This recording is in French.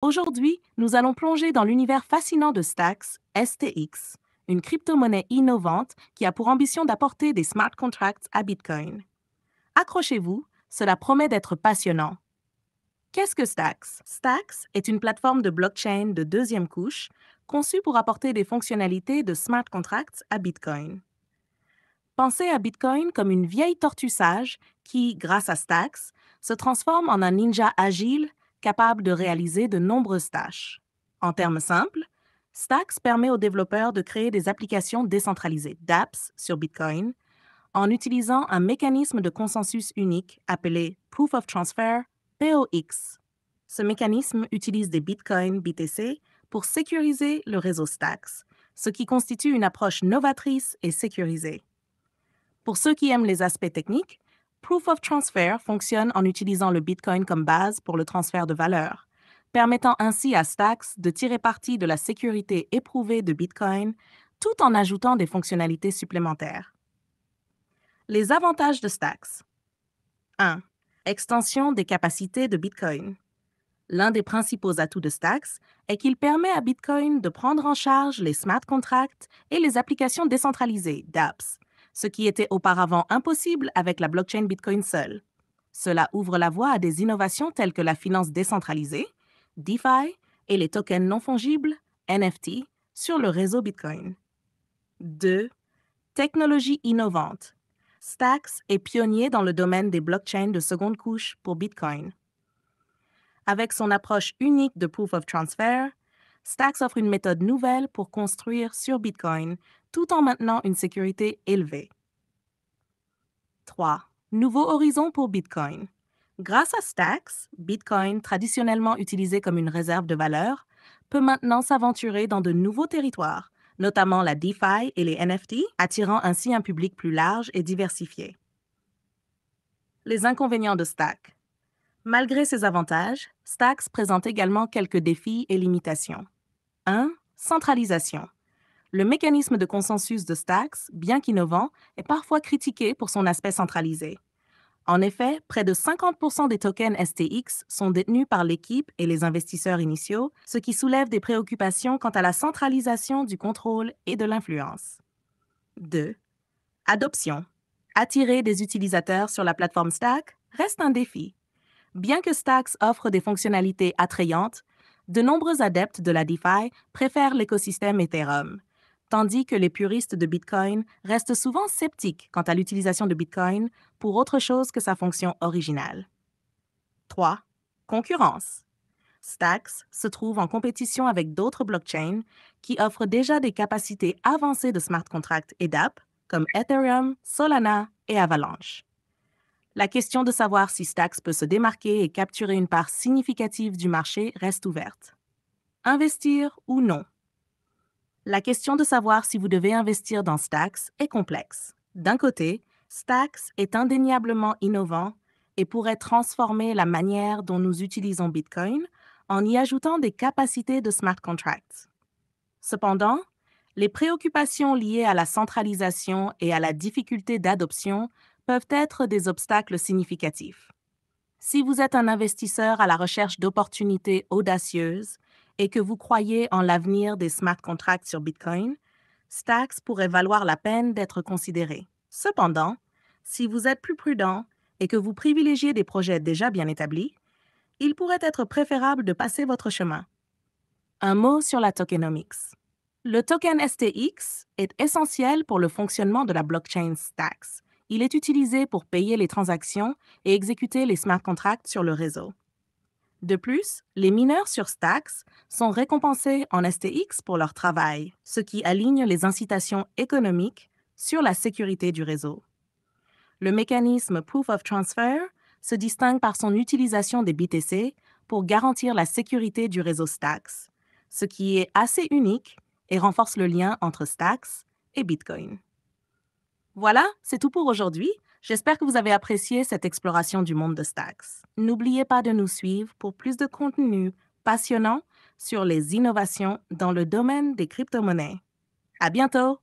Aujourd'hui, nous allons plonger dans l'univers fascinant de Stacks, STX, une crypto-monnaie innovante qui a pour ambition d'apporter des smart contracts à Bitcoin. Accrochez-vous, cela promet d'être passionnant. Qu'est-ce que Stacks? Stacks est une plateforme de blockchain de deuxième couche conçue pour apporter des fonctionnalités de smart contracts à Bitcoin. Pensez à Bitcoin comme une vieille tortue sage qui, grâce à Stacks, se transforme en un ninja agile capable de réaliser de nombreuses tâches. En termes simples, Stacks permet aux développeurs de créer des applications décentralisées, dApps, sur Bitcoin, en utilisant un mécanisme de consensus unique appelé Proof of Transfer, POX. Ce mécanisme utilise des bitcoins BTC pour sécuriser le réseau Stacks, ce qui constitue une approche novatrice et sécurisée. Pour ceux qui aiment les aspects techniques, Proof of Transfer fonctionne en utilisant le Bitcoin comme base pour le transfert de valeur, permettant ainsi à Stacks de tirer parti de la sécurité éprouvée de Bitcoin tout en ajoutant des fonctionnalités supplémentaires. Les avantages de Stacks. 1. Extension des capacités de Bitcoin. L'un des principaux atouts de Stacks est qu'il permet à Bitcoin de prendre en charge les smart contracts et les applications décentralisées, dApps, ce qui était auparavant impossible avec la blockchain Bitcoin seule. Cela ouvre la voie à des innovations telles que la finance décentralisée, DeFi et les tokens non fongibles, NFT, sur le réseau Bitcoin. 2. Technologie innovante. Stacks est pionnier dans le domaine des blockchains de seconde couche pour Bitcoin. Avec son approche unique de Proof of Transfer, Stacks offre une méthode nouvelle pour construire sur Bitcoin tout en maintenant une sécurité élevée. 3. Nouveau horizon pour Bitcoin. Grâce à Stacks, Bitcoin, traditionnellement utilisé comme une réserve de valeur, peut maintenant s'aventurer dans de nouveaux territoires, notamment la DeFi et les NFT, attirant ainsi un public plus large et diversifié. Les inconvénients de Stack. Malgré ses avantages, Stacks présente également quelques défis et limitations. 1. Centralisation. Le mécanisme de consensus de Stacks, bien qu'innovant, est parfois critiqué pour son aspect centralisé. En effet, près de 50% des tokens STX sont détenus par l'équipe et les investisseurs initiaux, ce qui soulève des préoccupations quant à la centralisation du contrôle et de l'influence. 2. Adoption. Attirer des utilisateurs sur la plateforme Stack reste un défi. Bien que Stacks offre des fonctionnalités attrayantes, de nombreux adeptes de la DeFi préfèrent l'écosystème Ethereum, tandis que les puristes de Bitcoin restent souvent sceptiques quant à l'utilisation de Bitcoin pour autre chose que sa fonction originale. 3. Concurrence. Stacks se trouve en compétition avec d'autres blockchains qui offrent déjà des capacités avancées de smart contracts et d'app, comme Ethereum, Solana et Avalanche. La question de savoir si Stacks peut se démarquer et capturer une part significative du marché reste ouverte. Investir ou non? La question de savoir si vous devez investir dans Stacks est complexe. D'un côté, Stacks est indéniablement innovant et pourrait transformer la manière dont nous utilisons Bitcoin en y ajoutant des capacités de smart contracts. Cependant, les préoccupations liées à la centralisation et à la difficulté d'adoption peuvent être des obstacles significatifs. Si vous êtes un investisseur à la recherche d'opportunités audacieuses et que vous croyez en l'avenir des smart contracts sur Bitcoin, Stacks pourrait valoir la peine d'être considéré. Cependant, si vous êtes plus prudent et que vous privilégiez des projets déjà bien établis, il pourrait être préférable de passer votre chemin. Un mot sur la tokenomics. Le token STX est essentiel pour le fonctionnement de la blockchain Stacks. Il est utilisé pour payer les transactions et exécuter les smart contracts sur le réseau. De plus, les mineurs sur Stacks sont récompensés en STX pour leur travail, ce qui aligne les incitations économiques sur la sécurité du réseau. Le mécanisme Proof of Transfer se distingue par son utilisation des BTC pour garantir la sécurité du réseau Stacks, ce qui est assez unique et renforce le lien entre Stacks et Bitcoin. Voilà, c'est tout pour aujourd'hui. J'espère que vous avez apprécié cette exploration du monde de Stacks. N'oubliez pas de nous suivre pour plus de contenu passionnant sur les innovations dans le domaine des crypto-monnaies. À bientôt!